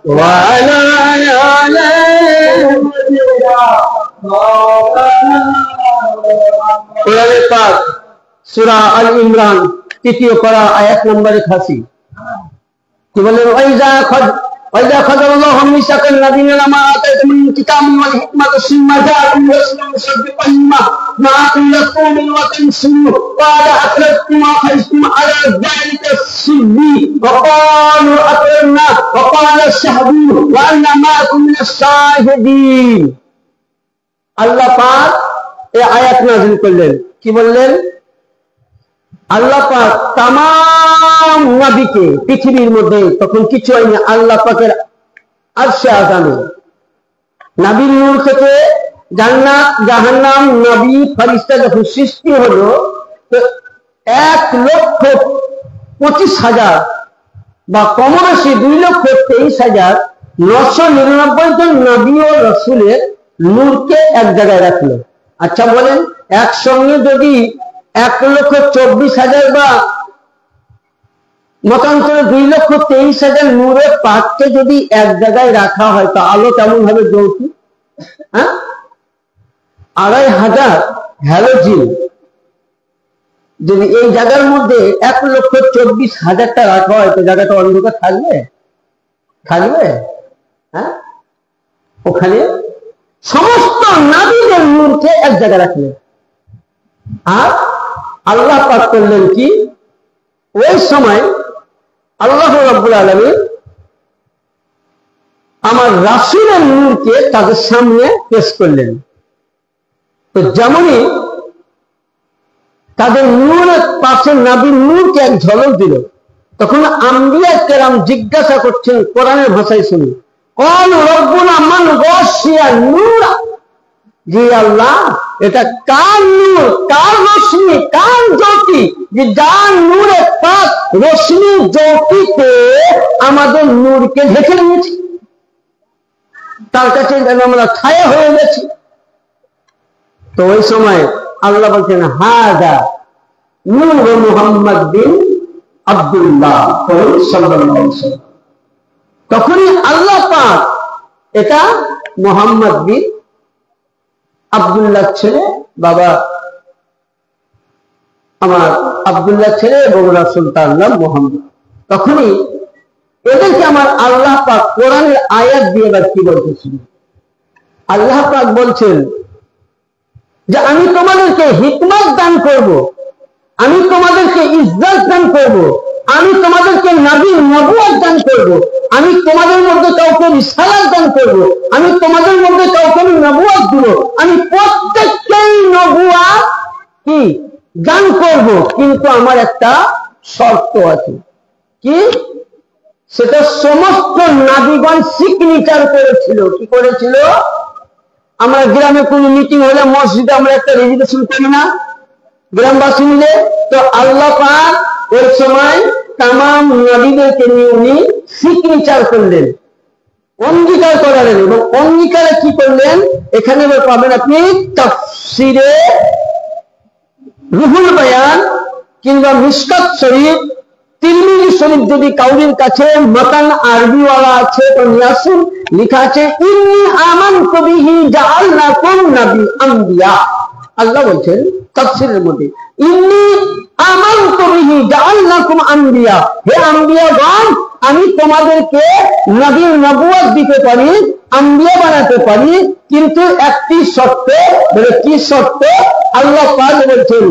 ওয়া আলা আলি কোরআনে পাক সূরা আল ইমরান 3য় পারা আয়াত নম্বর 88 কি বলে, ওয়াইজা খাযাল্লাহু মিসাকান নাবিয়্যিনা লামা আতাইতুম মিন কিতাবিন ওয়াল হিকমাতি সুম্মা জাআকুম রাসূলুন মুসাদ্দিকুন লিমা মা'akum লাতু'মিনুন ওয়া তানসুরুন qala aqrartum wa akhadhtum 'ala dhalika as-sirri wa qalu aqrarna wa qala ashhadu wa anna ma'akum min ash-shahidin। আল্লাহ পাক এই আয়াত নাযিল করলেন, কি বললেন? আল্লাহ পাক তামাম নবীকে পৃথিবীর মধ্যে তখন কিছু হয়নি, আল্লাহ পাকের আরশে আযমে নবীর নূর থেকে জান্নাত জাহান্নাম নবী ফেরেশতা যখন সৃষ্টি হলো তো 1,25,000 বা কম বেশি 2,23,999 জন নবী ও রাসূলের নূরকে এক জায়গায় রাখলো। আচ্ছা বলেন, একসঙ্গে যদি 1,24,000 বা মতান্তরে 2,23,000 নূরের পাককে যদি এক জায়গায় রাখা হয় তো আলো কেমন হবে জ্বলতি? হ্যাঁ, 2,500 হ্যালোজিন যদি এই জায়গার মধ্যে 1,24,000টা রাখা হয় তো জায়গাটা অন্ধকার থাকবে? হ্যাঁ, ওখানে সমস্ত নবীদের নূরকে এক জায়গায় রাখলেন। আর আল্লাহ পাক করলেন কি, ওই সময় আল্লাহ রাব্বুল আলামিন আমার রাসূলের নূরকে তাদের সামনে পেশ করলেন। তো যেমনই তাদের নূরের পাশে নবীর নূরকে এক ঝলক দিল, তখন আম্বিয়া কেরাম জিজ্ঞাসা করছেন কোরআনের ভাষায় শুনি, ক্বালু রাব্বুনা মান গাশিয়া নূরা, জি আল্লাহ এটা কার নূর, কার রশ্মি, কার জ্যোতি, যে যার নূরে পাক রশ্মি জ্যোতিতে আমাদের নূরকে ঢেকে নিয়েছে, তার কাছে যেন আমরা ছায়া হয়ে গেছি। তো ওই সময় আল্লাহ বলছেন, হাদা নূর মুহাম্মদ বিন আব্দুল্লাহ সাল্লাল্লাহু আলাইহি ওয়াসাল্লাম। তখনই আল্লাহ পাক এটা মুহাম্মদ বিন আব্দুল্লাহ ছেলে, বাবা আমার আব্দুল্লাহ ছেলে এবং রাসূল তার নাম মুহাম্মদ। তখনই এদেরকে আমার আল্লাহ পাক কোরআনের আয়াত দিয়ে কি বলতেছেন? আল্লাহ পাক বলছেন, যে আমি তোমাদেরকে হিকমত দান করব, আমি তোমাদেরকে ইজ্জত দান করব, আমি তোমাদেরকে নবীর নবুয়ত দান করব, আমি তোমাদের মধ্যে কাউকে রিসালাত দান করব, আমি তোমাদের মধ্যে কাউকে নবুয়ত দিব, আমি প্রত্যেককেই নবুয়ত কি দান করব, কিন্তু আমার একটা শর্ত আছে। কি? সেটা সমস্ত নবীগণ সিগনেচার করেছিল। কি করেছিল? আমরা গ্রামে কোনো মিটিং হলে মসজিদে আমরা একটা রেজিস্ট্রেশন করি না গ্রামবাসী মিলে? তো আল্লাহ পাক ওই সময় তামাম নবীদেরকে নিয়ে উনি সিগনেচার করলেন, অঙ্গীকার করালেন। এবং অঙ্গীকারে কি করলেন এখানে পাবেন আপনি তাফসিরে রুহুল বায়ান কিংবা মিশকাত শরীফ, তিরমিজি শরীফ যদি কাউরির কাছে মাতান আরবিওয়ালা আছে তো নিয়ে আসুন। লেখা আছে ইন্নী আমানতু বিহি জাআলনাকুম নবী আম্বিয়া। আল্লাহ বলছেন তাফসীরের মধ্যে ইন্নী আমানতু বিহি জাআলনাকুম আম্বিয়া, হে আম্বিয়াগণ আমি তোমাদেরকে নবীর নবুয়ত দিতে পারি, আম্বিয়া বানাতে পারি, কিন্তু একটি শর্তে। বলে কি শর্ত? আল্লাহ পাক বলছেন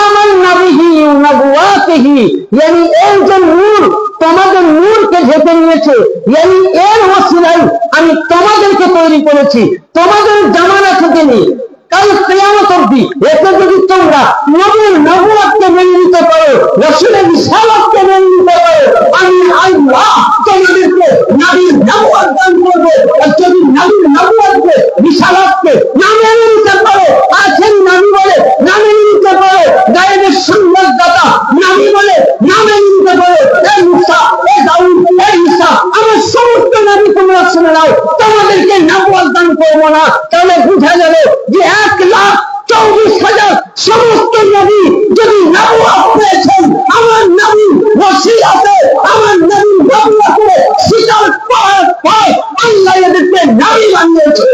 আমার নবীহি নবুয়াতিহি, yani এই যে নূর তোমাদের নূরকে ঢেকে নিয়েছে, yani এর ওসিলায় আমি তোমাদেরকে তৈরি করেছি, তোমাদের জামানা থেকে নিয়ে কাল কিয়ামত অবধি। এতে যদি তোমরা নবীর নবুয়তকে মেনে নিতে পারো, রাসূলের রিসালাতকে মেনে নিতে পারো, আমি আল্লাহ তোমাদেরকে নবীর নবুয়ত দান করব। আর যদি নবীর নবুয়তকে রিসালাতকে না মেনে নিতে পারো, আছেন নবী বলে না মেনে নিতে পারো, গায়েবের সংবাদদাতা নবী বলে না মেনে নিতে পারো, এই মুসা, এই দাউদ, এই ঈসা, আমার সমস্ত নবী তোমরা শুনে নাও, তোমাদেরকে নবুয়ত দান করব না। তাহলে বুঝা গেল যে 1,24,000 সমস্ত নবী যদি নবুয়ত পেয়েছেন, আমার নবী ওসিলাতে, আমার নবী নবুয়তে স্বীকার করার পর আল্লাহ এদেরকে নবী বানিয়েছে।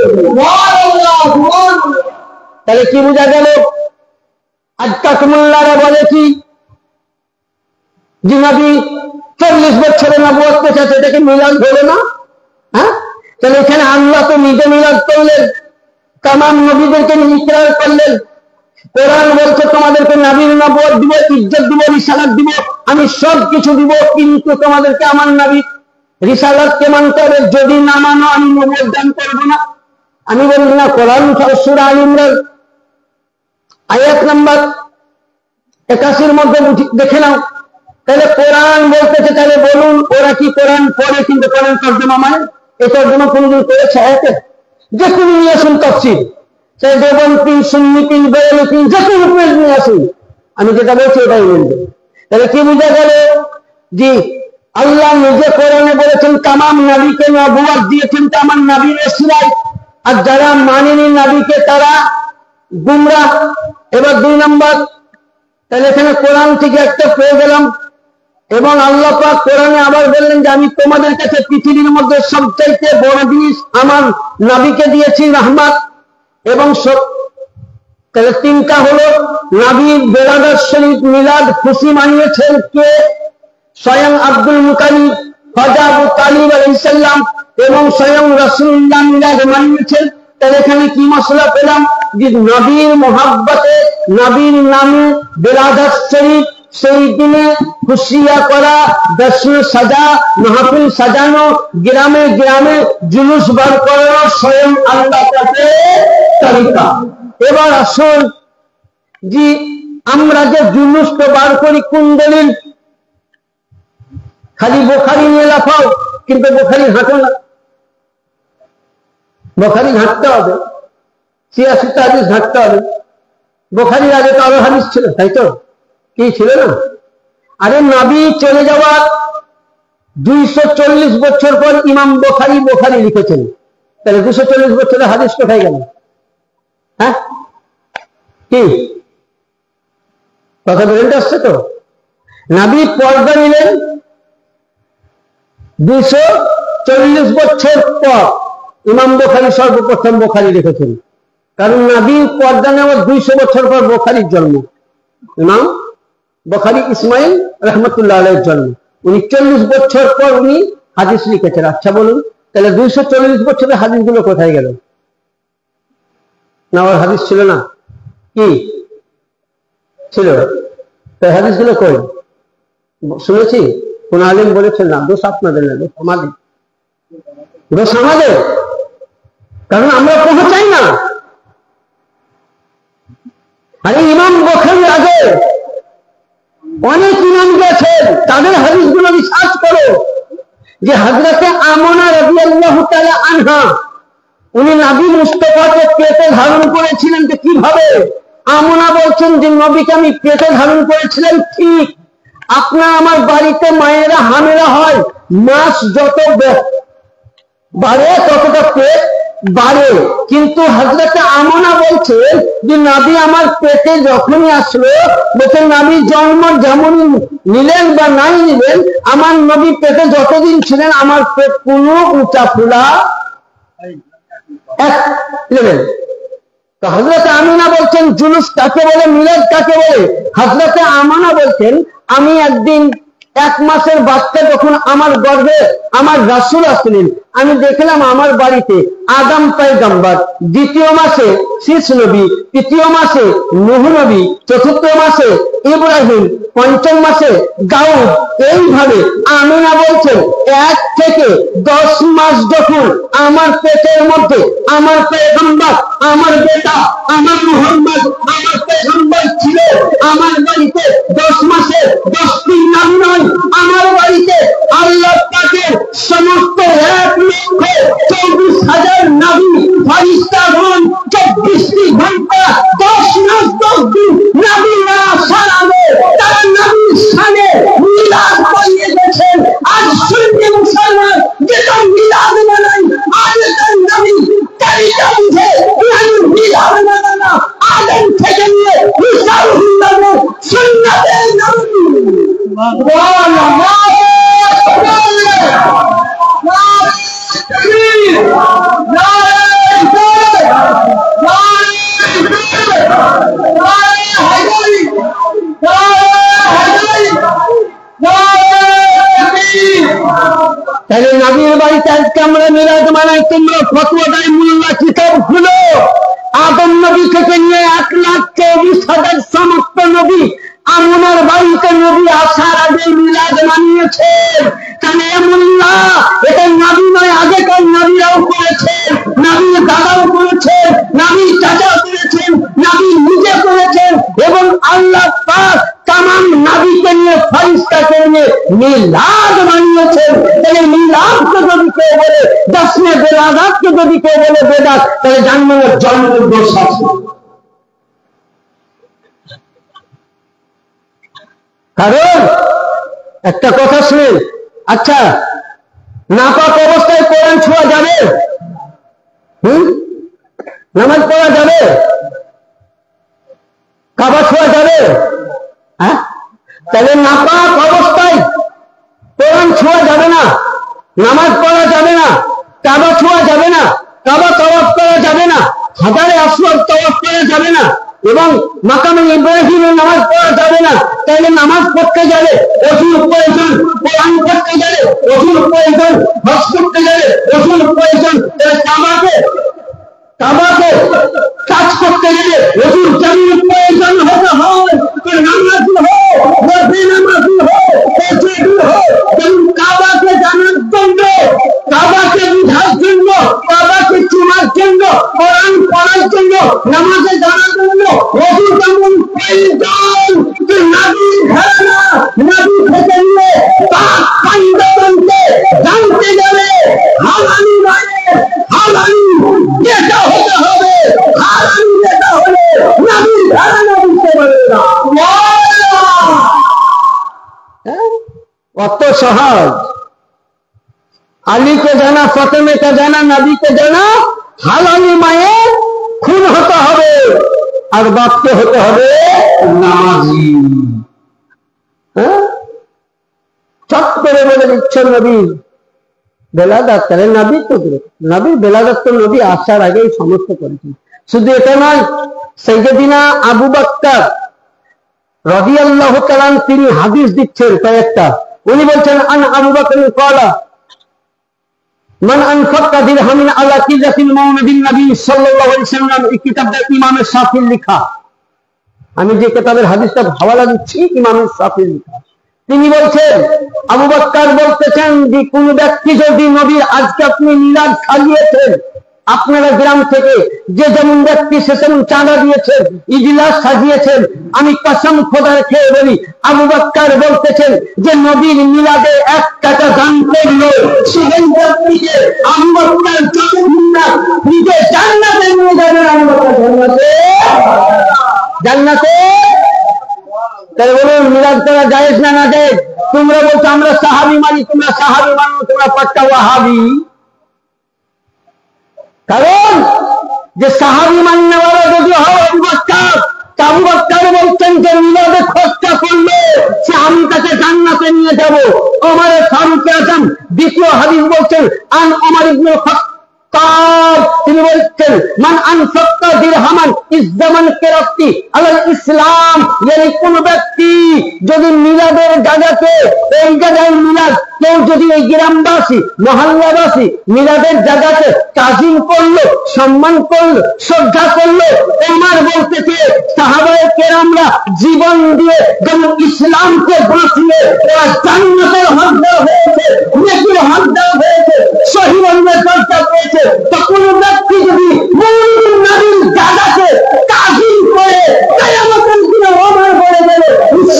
তাহলে কি বোঝা গেল? আজকাল মোল্লারা বলে কি যে নবী 40 বছরে নবুয়ত পেয়েছে, এটাকে মিলাদ হলো না? হ্যাঁ, তাহলে এখানে আল্লাহ তো নিজে মিলাদ করলেন, তামাম নবীদেরকে ইকরার করলেন। কোরআন বলছে তোমাদেরকে নবীর নবুয়ত দিব, ইজ্জত দিব, রিসালাত দিব, আমি সব কিছু দিব, কিন্তু তোমাদেরকে আমার নবী রিসালাতকে মানতে হবে, যদি না মানো আমি নবুয়ত দান করব না। আমি বলি না, কোরআন সূরা আল ইমরান আয়াত নাম্বার 81 মধ্যে দেখে নাও। তাহলে কোরআন বলতেছে, তাহলে বলুন ওরা কি কোরআন পড়ে কিন্তু কোরআন তর্জমা মানে? এই তর্জমা কোনদিন করেছে আয়াতে? যে কোনো নিয়ে আসুন তফসির, সে দেবন্তী সুন্নিতি বেরলতি যে কোনো পেজ নিয়ে আসুন, আমি যেটা বলছি ওটাই বলবো। তাহলে কি বুঝা গেল? যে আল্লাহ নিজে কোরআনে বলেছেন তামাম নবীকে নবুয়ত দিয়েছেন তামাম নবীর ওসিলায়, আর যারা মানেনি নবীকে তারা গুমরাহ। এবার 2 নম্বর, তাহলে এখানে কোরআন থেকে একটা পেয়ে গেলাম। এবং আল্লাহ পাক কোরআনে আবার বললেন যে আমি তোমাদের কাছে পৃথিবীর মধ্যে সবচাইতে বড় জিনিস আমার নবীকে দিয়েছি রহমত এবং তাহলে 3টা হলো নবীর বেলাদাত শরীফ মিলাদ খুশি মানিয়েছেন কে? স্বয়ং আব্দুল মুতালিব, খাজা আবু তালিব আলাইহিস সালাম এবং স্বয়ং রাসূলুল্লাহ মিলাদ মানিয়েছেন। তাহলে এখানে কি মশলা পেলাম? যে নবীর মোহাব্বতে, নবীর নামে বেলাদাত শরীফ সেই দিনে খুশিয়া করা, দর্শন সাজা, মাহফিল সাজানো, গ্রামে গ্রামে জুলুস বার করানো স্বয়ং আল্লাহ পাকের তরিকা। এবার আসুন যে আমরা যে জুলুস তো বার করি কোন দলিল? খালি বুখারী নিয়ে লাফাও, কিন্তু বুখারী হাঁটো না। বুখারী হাঁটতে হবে, 86টা হাদিস হাঁটতে হবে। বুখারীর আগে তো আরো হাদিস ছিল, তাই তো? কি ছিল না? আরে নবী চলে যাওয়ার 240 বছর পর ইমাম বুখারী লিখেছেন, তাহলে 240 বছরের হাদিস কোথায় গেল? হ্যাঁ, কি কথা বলতে আসছে তো? নবী পর্দা নিলেন 240 বছর পর, ইমাম বুখারী সর্বপ্রথম বুখারী লিখেছেন। কারণ নবী পর্দা নেওয়ার 200 বছর পর বুখারীর জন্ম, ইমাম বুখারী ইসমাইল রহমতুল্লাহ আলাইহির জন্ম। 40 বছর পর উনি হাদিস লিখেছেন। আচ্ছা বলুন, তাহলে 240 বছরের হাদিসগুলো কোথায় গেল? না ওর হাদিস ছিল না? কি ছিল? তাই হাদিসগুলো কই শুনেছি? কোন আলেম বলেছেন না, দোষ আপনাদের না, দোষ আমাদের, দোষ আমাদের, কারণ আমরা পৌঁছাই না। আরে ইমাম বুখারীর আগে অনেক ইমাম গেছেন, তাদের হাদিসগুলো রিসার্চ করো। যে হযরতে আমনা রাদিয়াল্লাহু তাআলা আনহা, উনি নবী মুস্তাফাকে পেটে ধারণ করেছিলেন। তো কিভাবে? আমনা বলছেন যে নবীকে আমি পেটে ধারণ করেছিলাম। ঠিক, আপনার আমার বাড়িতে মায়েরা হামেলা হয়, মাস যত বাড়ে ততটা পেট বাড়ে, কিন্তু হযরতে আমনা বলছেন যে নবী আমার পেটে যখনই আসলো, বলছেন নবী জন্ম যেমন নিলেন বা নাই নিলেন, আমার নবী পেটে যতদিন ছিলেন আমার পেট কোনো উঁচা ফুলা এক লেভেল। তো হযরতে আমিনা বলছেন জুলুস কাকে বলে, মিলাদ কাকে বলে? হযরতে আমানা বলছেন আমি একদিন 1 মাসের বাচ্চা যখন আমার গর্ভে আমার রাসূল আসলেন, আমি দেখলাম আমার বাড়িতে আদম পয়গম্বর, 2য় মাসে শীষ নবী, 3য় মাসে নূহ নবী, 4র্থ মাসে ইব্রাহিম, 5ম মাসে দাউদ। এইভাবে আমিনা বলছেন 1 থেকে 10 মাস যখন আমার পেটের মধ্যে আমার পয়গম্বর, আমার বেটা, আমার মুহাম্মদ, আমার পয়গম্বর ছিল, আমার বাড়িতে 10 মাসে 10টি নাম নয়, আমার বাড়িতে আল্লাহ পাকের সমস্ত 1,24,000 নবী ফেরেশতাগণ 24টি ঘন্টা 10 মাস 10 দিন নবীরা সারাবে, তারা নবীর শানে মিলাদ করিয়ে গেছেন। আজ সুন্নি মুসলমান যেটা মিলাদ মানাই, আজ তার নবী তারিকা বুঝে মিলাদ মানানা, আদম থেকে নিয়ে ঈসা রুহুল্লাহ সুন্নাতে নবী। তাহলে নবীর বাড়িতে আজকে আমরা মিলাদ মানাই, তোমরা ফতোয়া দেয় মোল্লা কিতাব খুলো, আদম নবী থেকে নিয়ে 1,24,000 সমস্ত নবী আমনার বাড়িতে নবী আসার আগে মিলাদ মানিয়েছেন। তাহলে মোল্লা এটা নবী নয়, আগেকার নবীরাও করেছেন, নবীর দাদাও করেছেন, নবীর চাচা করেছেন, নবী নিজে করেছেন, এবং আল্লাহ পাক তামাম নবীকে নিয়ে ফেরেশতাকে নিয়ে মিলাদ মানিয়েছেন। তাহলে মিলাদকে যদি কেউ বলে দশমে বেলাদাতকে যদি কেউ বলে বেদাত, তাহলে জানবেন জন্মের দোষ আছে। কারণ একটা কথা শুনেন, আচ্ছা নাপাক অবস্থায় কোরআন ছোঁয়া যাবে? নামাজ পড়া যাবে? কাবা ছোঁয়া যাবে? হ্যাঁ, তাহলে নাপাক অবস্থায় কোরআন ছোঁয়া যাবে না, নামাজ পড়া যাবে না, কাবা ছোঁয়া যাবে না, কাবা তওয়াফ করা যাবে না, হাজারে আসওয়াদ তওয়াফ করা যাবে না, এবং মাকামে ইব্রাহিমের নামাজ পড়া যাবে না। তাহলে নামাজ পড়তে গেলে ওযুর প্রয়োজন, কোরআন পড়তে গেলে ওযুর প্রয়োজন, হজ করতে গেলে ওযুর প্রয়োজন। তাহলে কাবাকে কাজ করতে গেলে ওযুর যেমন প্রয়োজন হতে হয়, নামাজ হোক বা বেনামাজি হোক, ওযুর হোক, যেমন কাবাকে জানার জন্য, কাবাকে বুঝার জন্য, কাবাকে চুমার জন্য, কোরআন পড়ার জন্য, নামাজে জানার জন্য ওযু যেমন প্রয়োজন। নবীর ঘরানা, নবী থেকে নিয়ে পাক পাঞ্জাতনকে জানতে গেলে হালালি মানে হালালি যেটা হতে হবে, হালালি যেটা হলে নবীর ঘরানা বুঝতে পারবে না। কত সহজ! আলীকে জানা, ফাতেমাকে জানা, নবীকে জানা, হালালি মায়ের খুন হতে হবে, আর বাপকে হতে হবে নামাজি। চট করে বলে দিচ্ছেন নবীর বেলাদাত, তাহলে নবীর তো নবীর বেলাদাত তো নবী আসার আগেই সমস্ত করেছেন। শুধু এটা নয়, সাইয়্যিদিনা আবু বকর রাদিয়াল্লাহু তাআলা তিনি হাদিস দিচ্ছেন কয়েকটা। উনি বলছেন আন আবু বকর ক্বালা মান আনফাকা দিরহামিন আলা কিরাতিল মাউলাদিন নবী সাল্লাল্লাহু আলাইহি ওয়াসাল্লাম। এই কিতাবটা ইমাম শাফিঈ লেখা। আমি যে কিতাবের হাদিসটা হাওয়ালা দিচ্ছি ইমাম শাফিঈ লিখা। তিনি বলছেন, আবু বকর বলতেছেন যে কোন ব্যক্তি যদি নবীর আজকে আপনি মিলাদ খাইয়েছেন, আপনারা গ্রাম থেকে যে যেমন ব্যক্তি সে তেমন চাঁদা দিয়েছেন, ইজলাস সাজিয়েছেন, আমি কসম খোদার খেয়ে বলি আবু বকর বলতেছেন যে নবীর মিলাদে 1 টাকা দান করলো সেই ব্যক্তিকে আবু বকর যতক্ষণ নিজে জান্নাতে নিয়ে যাবেন, আবু বকর জান্নাতে। তাই বলুন মিলাদ করা জায়েজ না না জায়েজ? তোমরা বলছো আমরা সাহাবী মানি, তোমরা সাহাবী মানো, তোমরা পাক্কা ওয়াহাবী। কারণ যে সাহাবী মান্যওয়ালা যদি হয় আবু বকর, আবু বকর বলছেন যে মিলাদে খরচা করলে সে আমি তাকে জান্নাতে নিয়ে যাব। ওমর ফারুক আজম দ্বিতীয় হাদিস বলছেন, আন ওমর ইবনে খাত্তাব, তিনি বলছেন মান আনফাক্তা দিরহামান ইসজামান কিরাতি আলাল ইসলাম, মানে কোন ব্যক্তি যদি মিলাদের জায়গাতে এই জায়গায় মিলাদ কেউ যদি এই গ্রামবাসী মহল্লাবাসী মিলাদের জায়গাতে তাজিম করলো, সম্মান করলো, শ্রদ্ধা করলো, ওমর বলতেছে সাহাবায়ে কেরামরা জীবন দিয়ে যেমন ইসলামকে বাঁচিয়ে ওরা জান্নাতের হকদার হয়েছে, নেকির হকদার হয়েছে, শহীদের দরজা পেয়েছে। তো কোন ব্যক্তি যদি মৌলুদ নবীর জায়গাতে তাজিম করে কিয়ামতের দিনে ওমর বলে দেবে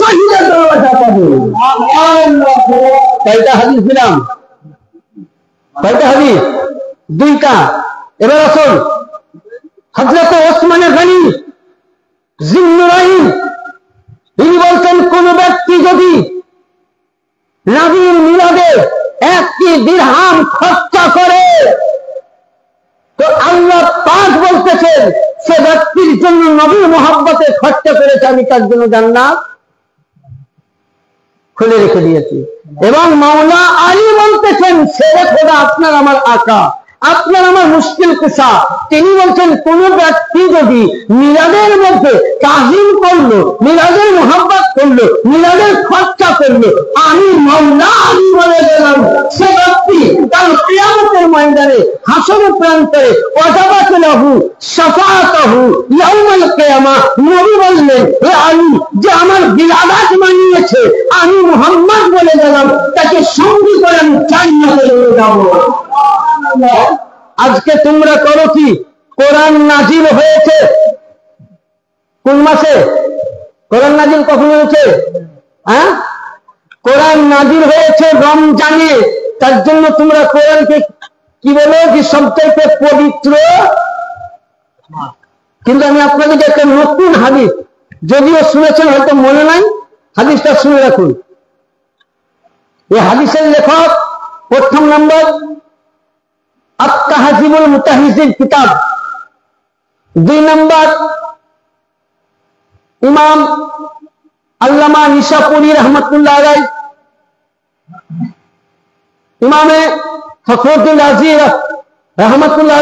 শহীদের দরজা পাবে। কয়টা হাদিস দিলাম? কয়টা হাদিস? 2টা। এবার আসুন হযরত ওসমান গনি জিন্নুরাইন, তিনি বলছেন কোন ব্যক্তি যদি নবীর মিলাদে 1 দিরহাম খরচা করে তো আল্লাহ পাক বলতেছেন সে ব্যক্তির জন্য নবীর মহব্বতে খরচা করেছে, আমি তার জন্য জান্নাত খুলে রেখে দিয়েছি। এবং মাওলা আলী বলতেছেন ছেড়ে খোদা আপনার আমার আকা, আপনার আমার মুশকিল কুশা, তিনি বলছেন কোন ব্যক্তি যদি মিলাদের মধ্যে তাজিম করলো, মিলাদের মোহাব্বত করলো, মিলাদের খরচা করলো, আমি মাওলা আলী বলে গেলাম সে ব্যক্তি তার কিয়ামতের ময়দানে হাসরের প্রান্তরে ওয়াজাবাত লাহু শাফাআতুহু ইয়াউমাল কিয়ামাহ। নবী বললেন হে আলী যে আমার বিলাদাত মানিয়েছে আমি মুহাম্মদ বলে গেলাম তাকে সঙ্গী করে আমি জান্নাতে নিয়ে যাব। আজকে তোমরা করো কি? কোরআন নাজিল হয়েছে কোন মাসে? কোরআন নাজিল কখন হয়েছে? হ্যাঁ, কোরআন নাজিল হয়েছে রমজানে। তার জন্য তোমরা কোরআনকে কি বলো যে সবচাইতে পবিত্র। কিন্তু আমি আপনাদেরকে একটা নতুন হাদিস, যদিও শুনেছেন হয়তো মনে নাই, হাদিসটা শুনে রাখুন। এই হাদিসের লেখক প্রথম নম্বর আত-তাহজিবুল মুতাহিজির কিতাব, 2 নম্বর ইমাম আল্লামা নিশাপুরী রহমতুল্লাহ আলাইহি, ইমামে ফখরুদ্দিন রাজি রহমতুল্লাহ